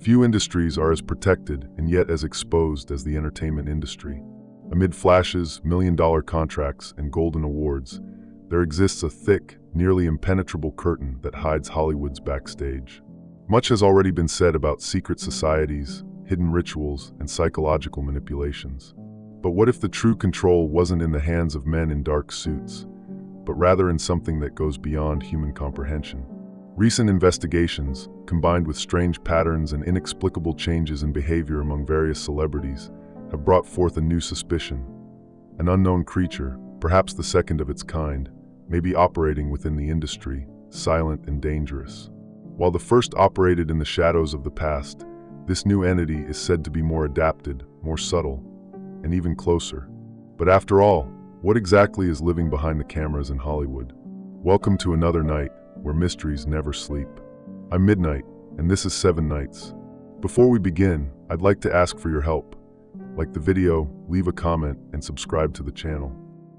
Few industries are as protected and yet as exposed as the entertainment industry. Amid flashes, million-dollar contracts, and golden awards, there exists a thick, nearly impenetrable curtain that hides Hollywood's backstage. Much has already been said about secret societies, hidden rituals, and psychological manipulations. But what if the true control wasn't in the hands of men in dark suits, but rather in something that goes beyond human comprehension? Recent investigations, combined with strange patterns and inexplicable changes in behavior among various celebrities, have brought forth a new suspicion. An unknown creature, perhaps the second of its kind, may be operating within the industry, silent and dangerous. While the first operated in the shadows of the past, this new entity is said to be more adapted, more subtle, and even closer. But after all, what exactly is living behind the cameras in Hollywood? Welcome to another night where mysteries never sleep. I'm Midnight, and this is 7 Nights. Before we begin, I'd like to ask for your help. Like the video, leave a comment, and subscribe to the channel.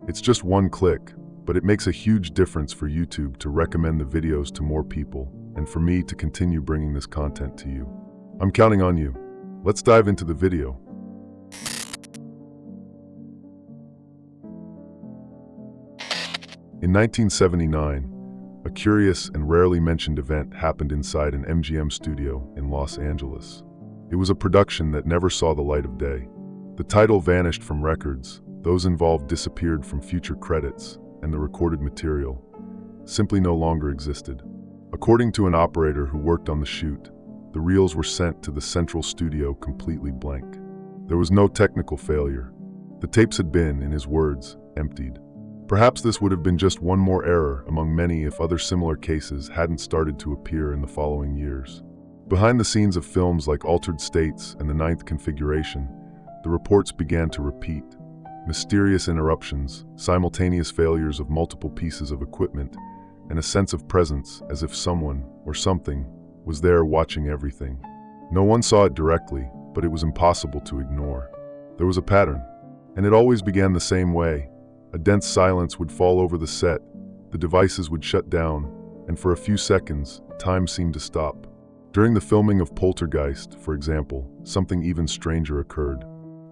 It's just one click, but it makes a huge difference for YouTube to recommend the videos to more people, and for me to continue bringing this content to you. I'm counting on you. Let's dive into the video. In 1979, a curious and rarely mentioned event happened inside an MGM studio in Los Angeles. It was a production that never saw the light of day. The title vanished from records, those involved disappeared from future credits, and the recorded material simply no longer existed. According to an operator who worked on the shoot, the reels were sent to the central studio completely blank. There was no technical failure. The tapes had been, in his words, emptied. Perhaps this would have been just one more error among many if other similar cases hadn't started to appear in the following years. Behind the scenes of films like Altered States and The Ninth Configuration, the reports began to repeat. Mysterious interruptions, simultaneous failures of multiple pieces of equipment, and a sense of presence as if someone, or something, was there watching everything. No one saw it directly, but it was impossible to ignore. There was a pattern, and it always began the same way. A dense silence would fall over the set, the devices would shut down, and for a few seconds, time seemed to stop. During the filming of Poltergeist, for example, something even stranger occurred.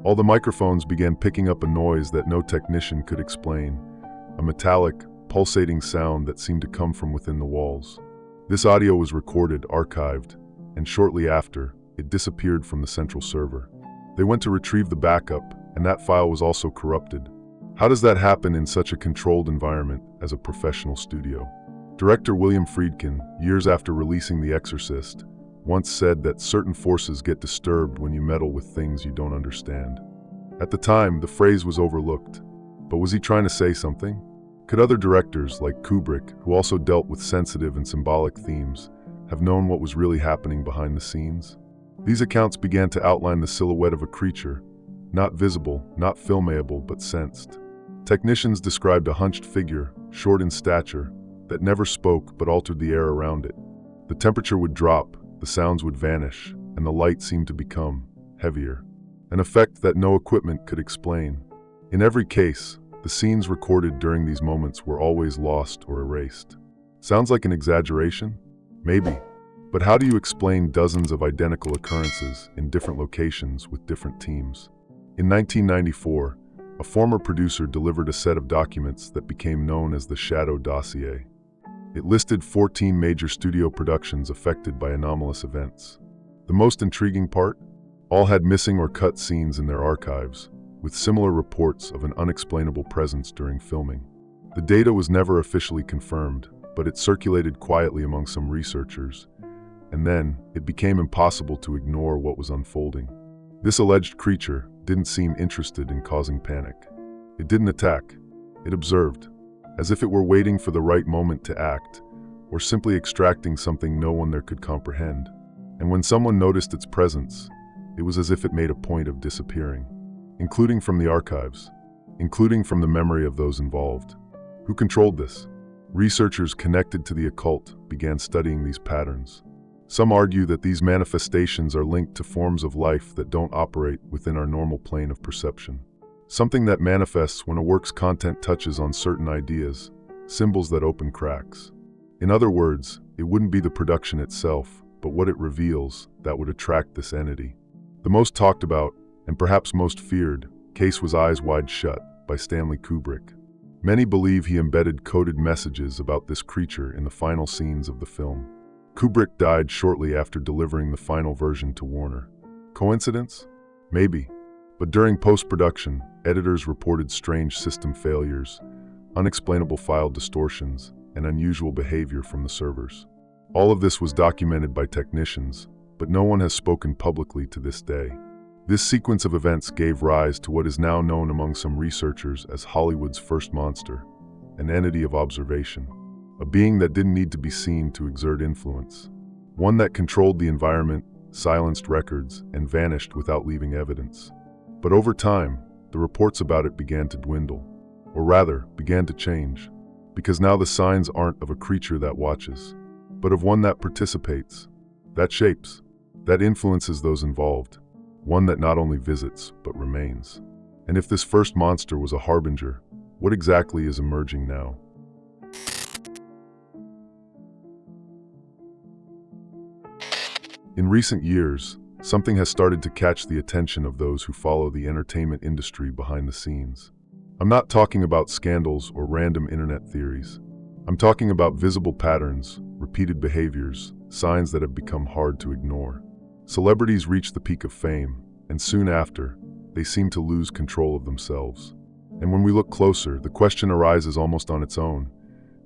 All the microphones began picking up a noise that no technician could explain, a metallic, pulsating sound that seemed to come from within the walls. This audio was recorded, archived, and shortly after, it disappeared from the central server. They went to retrieve the backup, and that file was also corrupted. How does that happen in such a controlled environment as a professional studio? Director William Friedkin, years after releasing The Exorcist, once said that certain forces get disturbed when you meddle with things you don't understand. At the time, the phrase was overlooked. But was he trying to say something? Could other directors, like Kubrick, who also dealt with sensitive and symbolic themes, have known what was really happening behind the scenes? These accounts began to outline the silhouette of a creature, not visible, not filmable, but sensed. Technicians described a hunched figure, short in stature, that never spoke but altered the air around it. The temperature would drop, the sounds would vanish, and the light seemed to become heavier. An effect that no equipment could explain. In every case, the scenes recorded during these moments were always lost or erased. Sounds like an exaggeration? Maybe. But how do you explain dozens of identical occurrences in different locations with different teams? In 1994, a former producer delivered a set of documents that became known as the Shadow Dossier. It listed 14 major studio productions affected by anomalous events. The most intriguing part? All had missing or cut scenes in their archives, with similar reports of an unexplainable presence during filming. The data was never officially confirmed, but it circulated quietly among some researchers, and then it became impossible to ignore what was unfolding. This alleged creature didn't seem interested in causing panic. It didn't attack. It observed, as if it were waiting for the right moment to act, or simply extracting something no one there could comprehend. And when someone noticed its presence, it was as if it made a point of disappearing, including from the archives, including from the memory of those involved. Who controlled this? Researchers connected to the occult began studying these patterns. Some argue that these manifestations are linked to forms of life that don't operate within our normal plane of perception. Something that manifests when a work's content touches on certain ideas, symbols that open cracks. In other words, it wouldn't be the production itself, but what it reveals that would attract this entity. The most talked about, and perhaps most feared, case was Eyes Wide Shut by Stanley Kubrick. Many believe he embedded coded messages about this creature in the final scenes of the film. Kubrick died shortly after delivering the final version to Warner. Coincidence? Maybe. But during post-production, editors reported strange system failures, unexplainable file distortions, and unusual behavior from the servers. All of this was documented by technicians, but no one has spoken publicly to this day. This sequence of events gave rise to what is now known among some researchers as Hollywood's first monster, an entity of observation, a being that didn't need to be seen to exert influence, one that controlled the environment, silenced records, and vanished without leaving evidence. But over time, the reports about it began to dwindle, or rather, began to change, because now the signs aren't of a creature that watches, but of one that participates, that shapes, that influences those involved, one that not only visits, but remains. And if this first monster was a harbinger, what exactly is emerging now? In recent years, something has started to catch the attention of those who follow the entertainment industry behind the scenes. I'm not talking about scandals or random internet theories. I'm talking about visible patterns, repeated behaviors, signs that have become hard to ignore. Celebrities reach the peak of fame, and soon after, they seem to lose control of themselves. And when we look closer, the question arises almost on its own.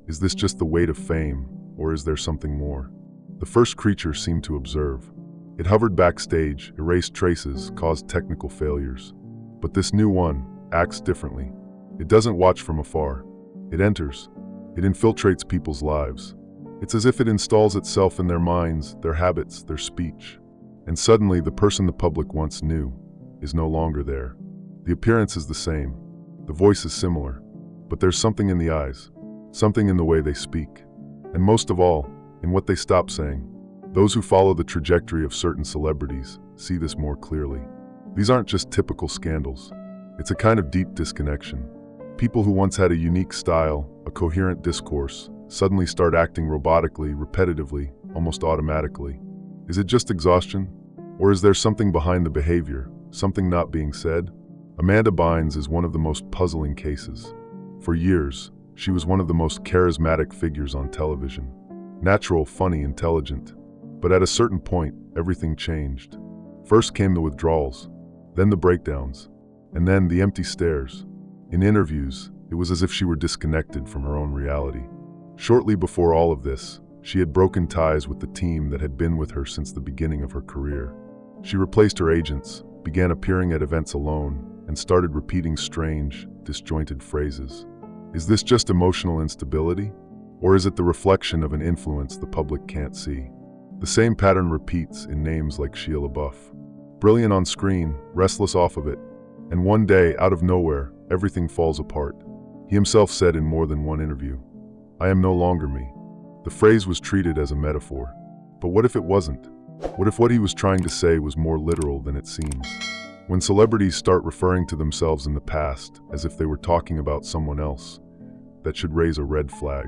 Is this just the weight of fame, or is there something more? The first creature seemed to observe. It hovered backstage, erased traces, caused technical failures. But this new one acts differently. It doesn't watch from afar. It enters. It infiltrates people's lives. It's as if it installs itself in their minds, their habits, their speech. And suddenly, the person the public once knew is no longer there. The appearance is the same. The voice is similar. But there's something in the eyes, something in the way they speak. And most of all, in what they stop saying. Those who follow the trajectory of certain celebrities see this more clearly. These aren't just typical scandals. It's a kind of deep disconnection. People who once had a unique style, a coherent discourse, suddenly start acting robotically, repetitively, almost automatically. Is it just exhaustion? Or is there something behind the behavior, something not being said? Amanda Bynes is one of the most puzzling cases. For years, she was one of the most charismatic figures on television. Natural, funny, intelligent. But at a certain point, everything changed. First came the withdrawals, then the breakdowns, and then the empty stares. In interviews, it was as if she were disconnected from her own reality. Shortly before all of this, she had broken ties with the team that had been with her since the beginning of her career. She replaced her agents, began appearing at events alone, and started repeating strange, disjointed phrases. Is this just emotional instability? Or is it the reflection of an influence the public can't see? The same pattern repeats in names like Shia LaBeouf. Brilliant on screen, restless off of it, and one day, out of nowhere, everything falls apart. He himself said in more than one interview, "I am no longer me." The phrase was treated as a metaphor. But what if it wasn't? What if what he was trying to say was more literal than it seems? When celebrities start referring to themselves in the past as if they were talking about someone else, that should raise a red flag.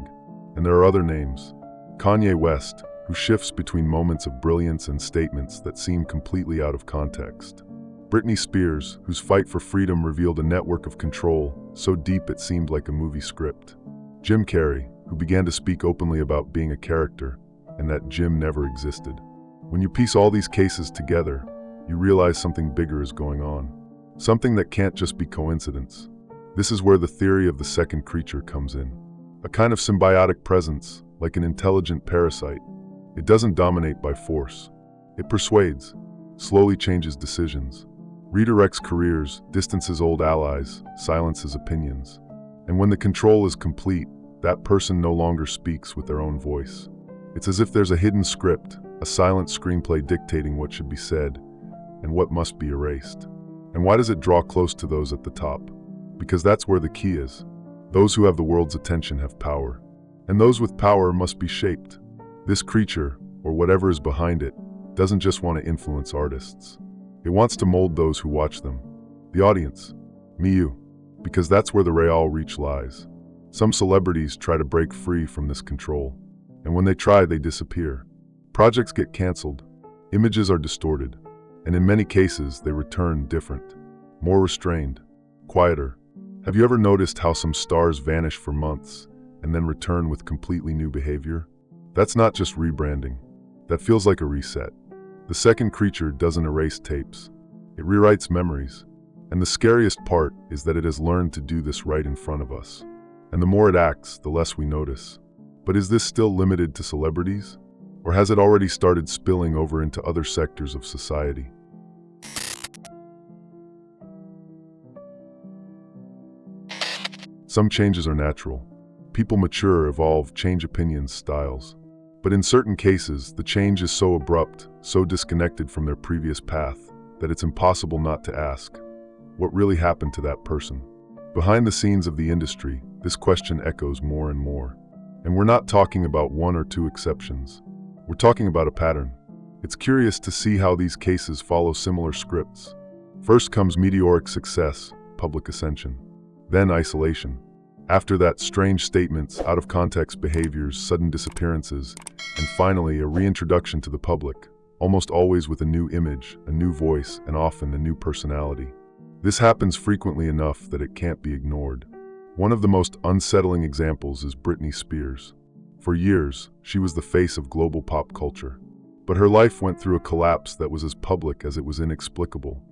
And there are other names. Kanye West, who shifts between moments of brilliance and statements that seem completely out of context. Britney Spears, whose fight for freedom revealed a network of control so deep it seemed like a movie script. Jim Carrey, who began to speak openly about being a character, and that Jim never existed. When you piece all these cases together, you realize something bigger is going on. Something that can't just be coincidence. This is where the theory of the second creature comes in. A kind of symbiotic presence, like an intelligent parasite. It doesn't dominate by force. It persuades, slowly changes decisions, redirects careers, distances old allies, silences opinions. And when the control is complete, that person no longer speaks with their own voice. It's as if there's a hidden script, a silent screenplay dictating what should be said and what must be erased. And why does it draw close to those at the top? Because that's where the key is. Those who have the world's attention have power, and those with power must be shaped. This creature, or whatever is behind it, doesn't just want to influence artists. It wants to mold those who watch them. The audience. Me, you. Because that's where the real reach lies. Some celebrities try to break free from this control, and when they try, they disappear. Projects get canceled, images are distorted, and in many cases they return different, more restrained, quieter. Have you ever noticed how some stars vanish for months and then return with completely new behavior? That's not just rebranding. That feels like a reset. The second creature doesn't erase tapes. It rewrites memories. And the scariest part is that it has learned to do this right in front of us. And the more it acts, the less we notice. But is this still limited to celebrities? Or has it already started spilling over into other sectors of society? Some changes are natural. People mature, evolve, change opinions, styles. But in certain cases, the change is so abrupt, so disconnected from their previous path, that it's impossible not to ask, what really happened to that person? Behind the scenes of the industry, this question echoes more and more. And we're not talking about one or two exceptions. We're talking about a pattern. It's curious to see how these cases follow similar scripts. First comes meteoric success, public ascension. Then isolation. After that, strange statements, out-of-context behaviors, sudden disappearances, and finally a reintroduction to the public, almost always with a new image, a new voice, and often a new personality. This happens frequently enough that it can't be ignored. One of the most unsettling examples is Britney Spears. For years, she was the face of global pop culture. But her life went through a collapse that was as public as it was inexplicable.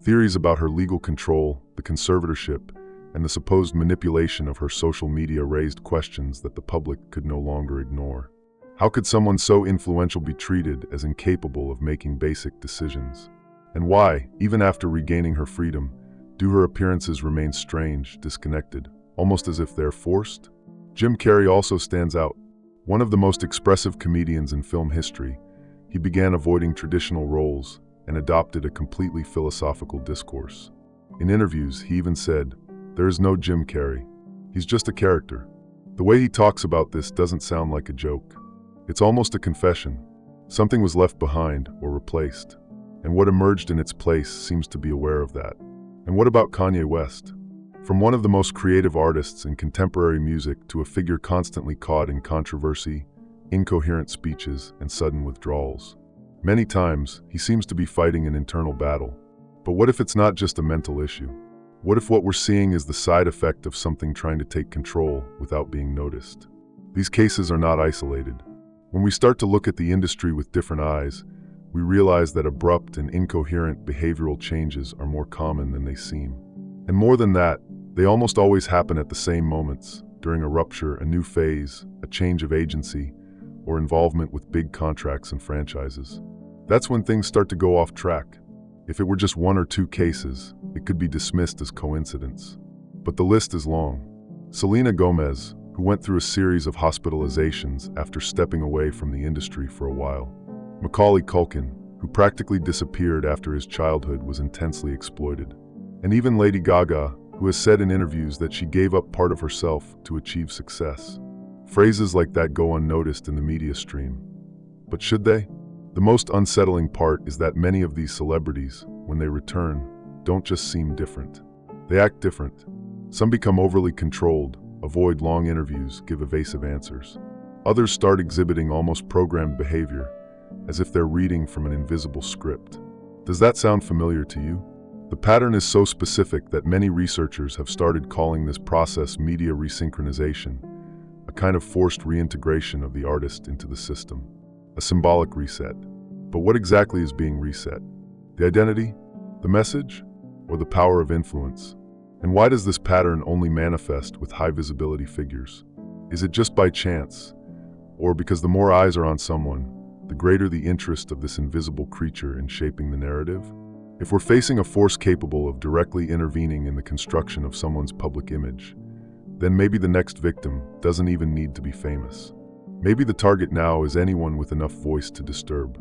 Theories about her legal control, the conservatorship, and the supposed manipulation of her social media raised questions that the public could no longer ignore. How could someone so influential be treated as incapable of making basic decisions? And why, even after regaining her freedom, do her appearances remain strange, disconnected, almost as if they're forced? Jim Carrey also stands out. One of the most expressive comedians in film history, he began avoiding traditional roles and adopted a completely philosophical discourse. In interviews, he even said, "There is no Jim Carrey. He's just a character." The way he talks about this doesn't sound like a joke. It's almost a confession. Something was left behind or replaced, and what emerged in its place seems to be aware of that. And what about Kanye West? From one of the most creative artists in contemporary music to a figure constantly caught in controversy, incoherent speeches, and sudden withdrawals. Many times, he seems to be fighting an internal battle. But what if it's not just a mental issue? What if what we're seeing is the side effect of something trying to take control without being noticed? These cases are not isolated. When we start to look at the industry with different eyes, we realize that abrupt and incoherent behavioral changes are more common than they seem. And more than that, they almost always happen at the same moments, during a rupture, a new phase, a change of agency, or involvement with big contracts and franchises. That's when things start to go off track. If it were just one or two cases, it could be dismissed as coincidence. But the list is long. Selena Gomez, who went through a series of hospitalizations after stepping away from the industry for a while. Macaulay Culkin, who practically disappeared after his childhood was intensely exploited. And even Lady Gaga, who has said in interviews that she gave up part of herself to achieve success. Phrases like that go unnoticed in the media stream. But should they? The most unsettling part is that many of these celebrities, when they return, don't just seem different. They act different. Some become overly controlled, avoid long interviews, give evasive answers. Others start exhibiting almost programmed behavior, as if they're reading from an invisible script. Does that sound familiar to you? The pattern is so specific that many researchers have started calling this process media resynchronization, a kind of forced reintegration of the artist into the system, a symbolic reset. But what exactly is being reset? The identity? The message? Or the power of influence? And why does this pattern only manifest with high-visibility figures? Is it just by chance? Or because the more eyes are on someone, the greater the interest of this invisible creature in shaping the narrative? If we're facing a force capable of directly intervening in the construction of someone's public image, then maybe the next victim doesn't even need to be famous. Maybe the target now is anyone with enough voice to disturb.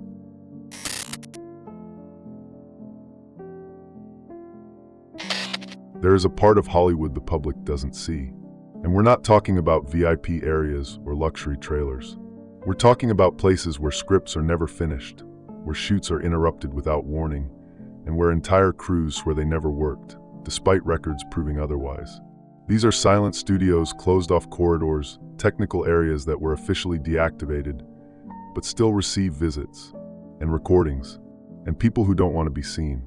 There is a part of Hollywood the public doesn't see. And we're not talking about VIP areas or luxury trailers. We're talking about places where scripts are never finished, where shoots are interrupted without warning, and where entire crews swear they never worked, despite records proving otherwise. These are silent studios, closed-off corridors, technical areas that were officially deactivated, but still receive visits, and recordings, and people who don't want to be seen.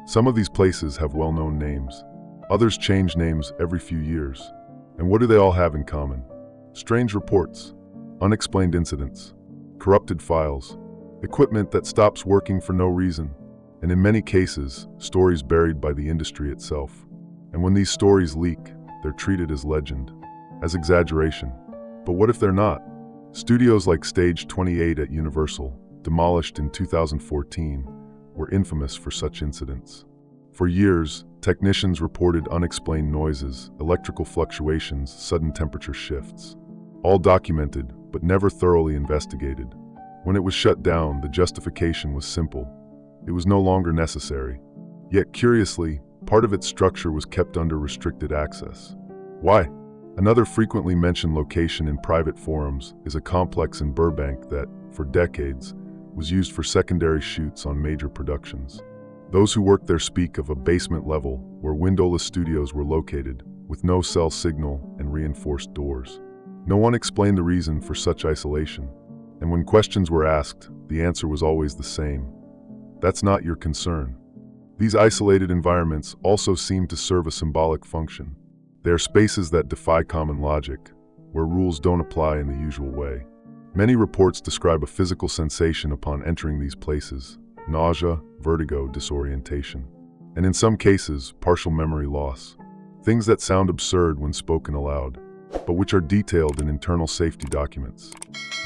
Some of these places have well-known names. Others change names every few years. And what do they all have in common? Strange reports, unexplained incidents, corrupted files, equipment that stops working for no reason, and in many cases, stories buried by the industry itself. And when these stories leak, they're treated as legend, as exaggeration. But what if they're not? Studios like Stage 28 at Universal, demolished in 2014, were infamous for such incidents. For years, technicians reported unexplained noises, electrical fluctuations, sudden temperature shifts. All documented, but never thoroughly investigated. When it was shut down, the justification was simple. It was no longer necessary. Yet curiously, part of its structure was kept under restricted access. Why? Another frequently mentioned location in private forums is a complex in Burbank that, for decades, was used for secondary shoots on major productions. Those who worked there speak of a basement level where windowless studios were located, with no cell signal and reinforced doors. No one explained the reason for such isolation, and when questions were asked, the answer was always the same. That's not your concern. These isolated environments also seem to serve a symbolic function. They are spaces that defy common logic, where rules don't apply in the usual way. Many reports describe a physical sensation upon entering these places: nausea, vertigo, disorientation, and in some cases, partial memory loss. Things that sound absurd when spoken aloud, but which are detailed in internal safety documents.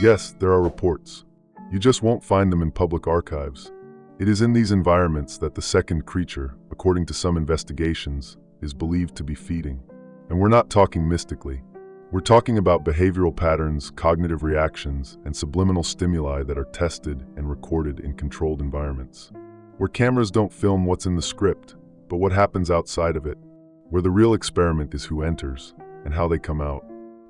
Yes, there are reports. You just won't find them in public archives. It is in these environments that the second creature, according to some investigations, is believed to be feeding. And we're not talking mystically. We're talking about behavioral patterns, cognitive reactions, and subliminal stimuli that are tested and recorded in controlled environments. Where cameras don't film what's in the script, but what happens outside of it. Where the real experiment is who enters and how they come out.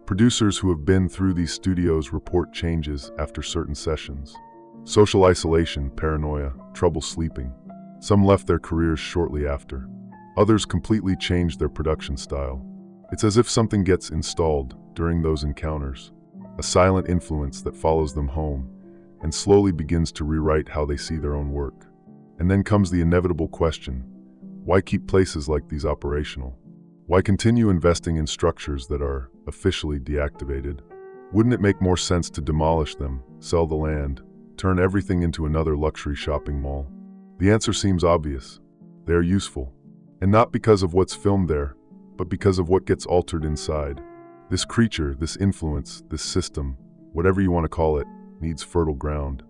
Producers who have been through these studios report changes after certain sessions. Social isolation, paranoia, trouble sleeping. Some left their careers shortly after. Others completely changed their production style. It's as if something gets installed during those encounters, a silent influence that follows them home and slowly begins to rewrite how they see their own work. And then comes the inevitable question: why keep places like these operational? Why continue investing in structures that are officially deactivated? Wouldn't it make more sense to demolish them, sell the land, turn everything into another luxury shopping mall? The answer seems obvious. They are useful. And not because of what's filmed there, but because of what gets altered inside. This creature, this influence, this system, whatever you want to call it, needs fertile ground.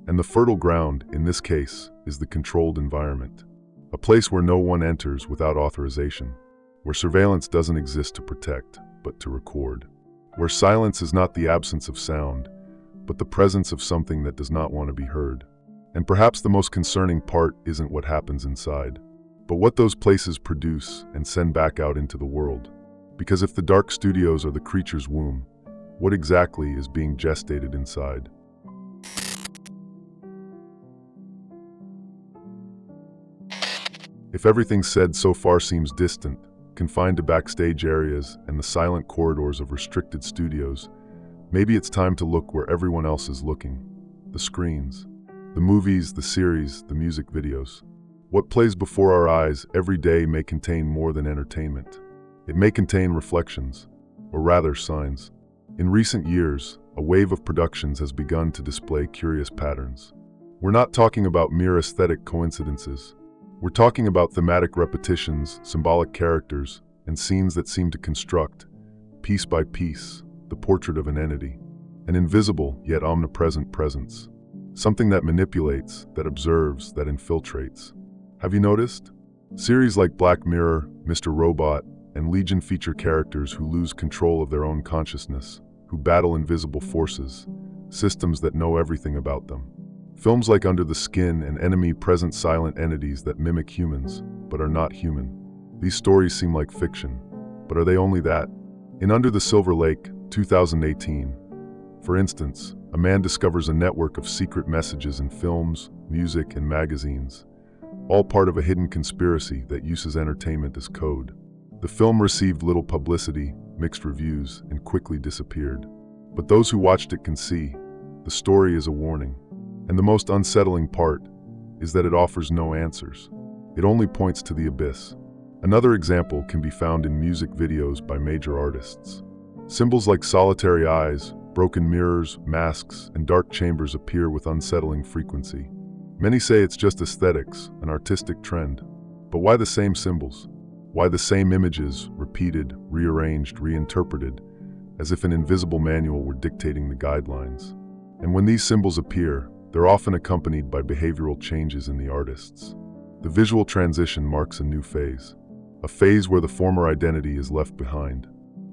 And the fertile ground, in this case, is the controlled environment. A place where no one enters without authorization. Where surveillance doesn't exist to protect, but to record. Where silence is not the absence of sound, but the presence of something that does not want to be heard. And perhaps the most concerning part isn't what happens inside, but what those places produce and send back out into the world. Because if the dark studios are the creature's womb, what exactly is being gestated inside? If everything said so far seems distant, confined to backstage areas and the silent corridors of restricted studios, maybe it's time to look where everyone else is looking. The screens, the movies, the series, the music videos. What plays before our eyes every day may contain more than entertainment. It may contain reflections, or rather signs. In recent years, a wave of productions has begun to display curious patterns. We're not talking about mere aesthetic coincidences. We're talking about thematic repetitions, symbolic characters, and scenes that seem to construct, piece by piece, the portrait of an entity. An invisible yet omnipresent presence. Something that manipulates, that observes, that infiltrates. Have you noticed? Series like Black Mirror, Mr. Robot, and Legion feature characters who lose control of their own consciousness, who battle invisible forces, systems that know everything about them. Films like Under the Skin and Enemy present silent entities that mimic humans, but are not human. These stories seem like fiction, but are they only that? In Under the Silver Lake, 2018, for instance, a man discovers a network of secret messages in films, music, and magazines, all part of a hidden conspiracy that uses entertainment as code. The film received little publicity, mixed reviews, and quickly disappeared. But those who watched it can see, The story is a warning. And the most unsettling part is that it offers no answers. It only points to the abyss. Another example can be found in music videos by major artists. Symbols like solitary eyes, broken mirrors, masks, and dark chambers appear with unsettling frequency. Many say it's just aesthetics, an artistic trend. But why the same symbols? Why the same images, repeated, rearranged, reinterpreted, as if an invisible manual were dictating the guidelines? And when these symbols appear, they're often accompanied by behavioral changes in the artists. The visual transition marks a new phase, a phase where the former identity is left behind,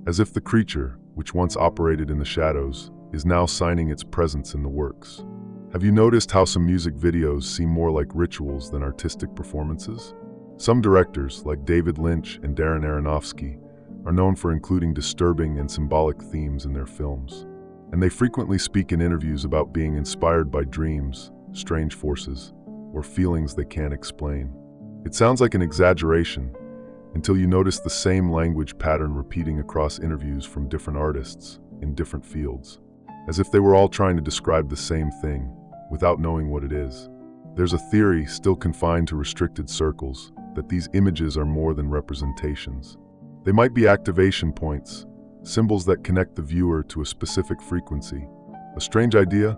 as if the creature, which once operated in the shadows, is now signing its presence in the works. Have you noticed how some music videos seem more like rituals than artistic performances? Some directors, like David Lynch and Darren Aronofsky, are known for including disturbing and symbolic themes in their films. And they frequently speak in interviews about being inspired by dreams, strange forces, or feelings they can't explain. It sounds like an exaggeration until you notice the same language pattern repeating across interviews from different artists in different fields, as if they were all trying to describe the same thing without knowing what it is. There's a theory, still confined to restricted circles, that these images are more than representations. They might be activation points, symbols that connect the viewer to a specific frequency. A strange idea?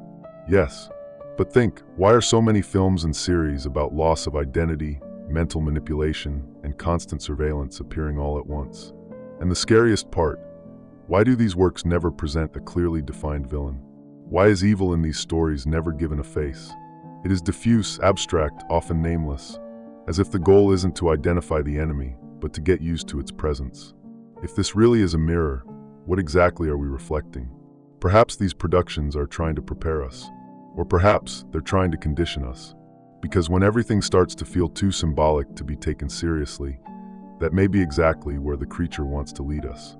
Yes. But think, why are so many films and series about loss of identity, mental manipulation, and constant surveillance appearing all at once? And the scariest part, why do these works never present a clearly defined villain? Why is evil in these stories never given a face? It is diffuse, abstract, often nameless, as if the goal isn't to identify the enemy, but to get used to its presence. If this really is a mirror, what exactly are we reflecting? Perhaps these productions are trying to prepare us, or perhaps they're trying to condition us. Because when everything starts to feel too symbolic to be taken seriously, that may be exactly where the creature wants to lead us.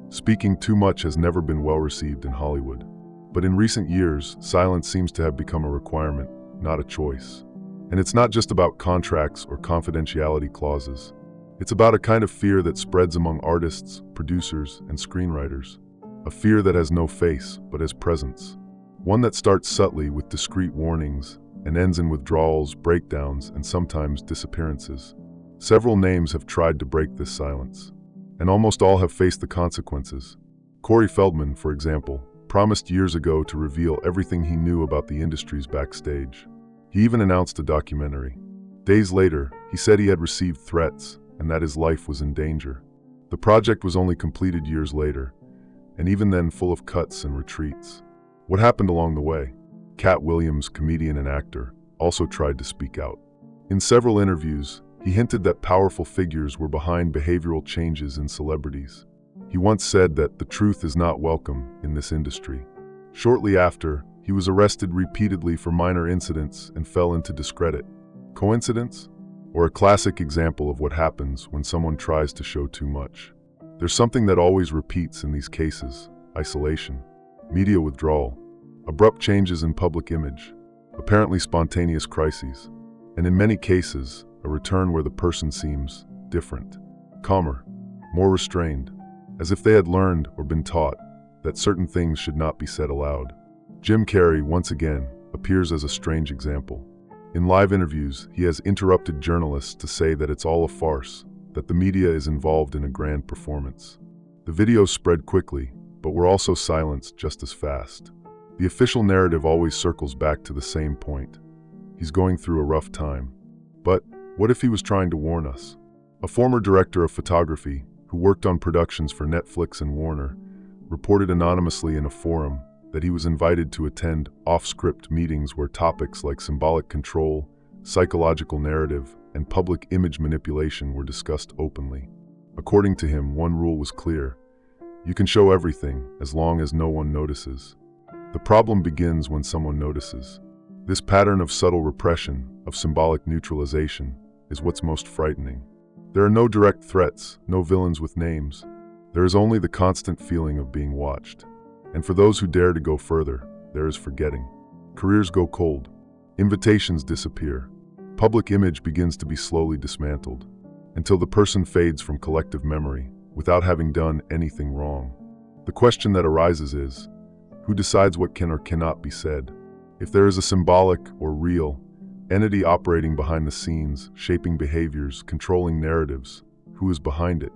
Speaking too much has never been well received in Hollywood. But in recent years, silence seems to have become a requirement, not a choice. And it's not just about contracts or confidentiality clauses. It's about a kind of fear that spreads among artists, producers, and screenwriters. A fear that has no face, but has presence. One that starts subtly with discreet warnings and ends in withdrawals, breakdowns, and sometimes disappearances. Several names have tried to break this silence, and almost all have faced the consequences. Corey Feldman, for example, promised years ago to reveal everything he knew about the industry's backstage. He even announced a documentary. Days later, he said he had received threats and that his life was in danger. The project was only completed years later, and even then full of cuts and retreats. What happened along the way? Cat Williams, comedian and actor, also tried to speak out. In several interviews, he hinted that powerful figures were behind behavioral changes in celebrities. He once said that the truth is not welcome in this industry. Shortly after, he was arrested repeatedly for minor incidents and fell into discredit. Coincidence? Or a classic example of what happens when someone tries to show too much. There's something that always repeats in these cases: isolation, media withdrawal, abrupt changes in public image, apparently spontaneous crises, and in many cases, a return where the person seems different, calmer, more restrained, as if they had learned or been taught that certain things should not be said aloud. Jim Carrey, once again, appears as a strange example. In live interviews, he has interrupted journalists to say that it's all a farce, that the media is involved in a grand performance. The videos spread quickly, but were also silenced just as fast. The official narrative always circles back to the same point. He's going through a rough time. But what if he was trying to warn us? A former director of photography, who worked on productions for Netflix and Warner, reported anonymously in a forum that he was invited to attend off-script meetings where topics like symbolic control, psychological narrative, and public image manipulation were discussed openly. According to him, one rule was clear: you can show everything as long as no one notices. The problem begins when someone notices. This pattern of subtle repression, of symbolic neutralization, is what's most frightening. There are no direct threats, no villains with names. There is only the constant feeling of being watched. And for those who dare to go further, there is forgetting. Careers go cold. Invitations disappear. Public image begins to be slowly dismantled, until the person fades from collective memory without having done anything wrong. The question that arises is, who decides what can or cannot be said? If there is a symbolic or real entity operating behind the scenes, shaping behaviors, controlling narratives, who is behind it?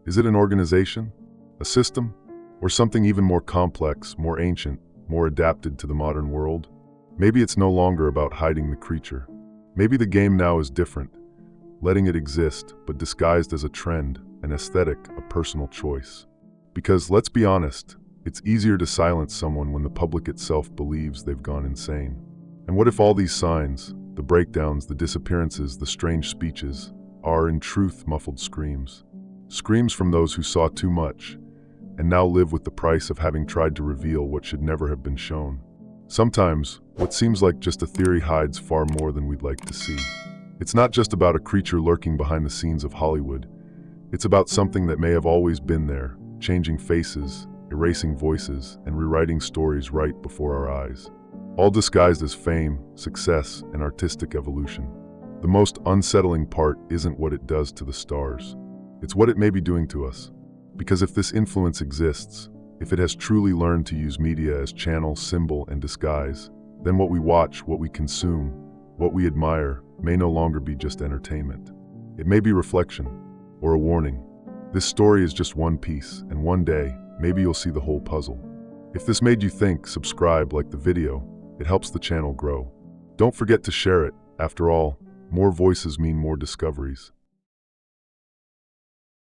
Is it an organization, a system, or something even more complex, more ancient, more adapted to the modern world? Maybe it's no longer about hiding the creature. Maybe the game now is different, letting it exist, but disguised as a trend, an aesthetic, a personal choice. Because, let's be honest, it's easier to silence someone when the public itself believes they've gone insane. And what if all these signs, the breakdowns, the disappearances, the strange speeches, are in truth muffled screams? Screams from those who saw too much, and now live with the price of having tried to reveal what should never have been shown. Sometimes, what seems like just a theory hides far more than we'd like to see. It's not just about a creature lurking behind the scenes of Hollywood. It's about something that may have always been there, changing faces, erasing voices, and rewriting stories right before our eyes. All disguised as fame, success, and artistic evolution. The most unsettling part isn't what it does to the stars. It's what it may be doing to us. Because if this influence exists, if it has truly learned to use media as channel, symbol, and disguise, then what we watch, what we consume, what we admire, may no longer be just entertainment. It may be reflection, or a warning. This story is just one piece, and one day, maybe you'll see the whole puzzle. If this made you think, subscribe, like the video. It helps the channel grow. Don't forget to share it. After all, more voices mean more discoveries.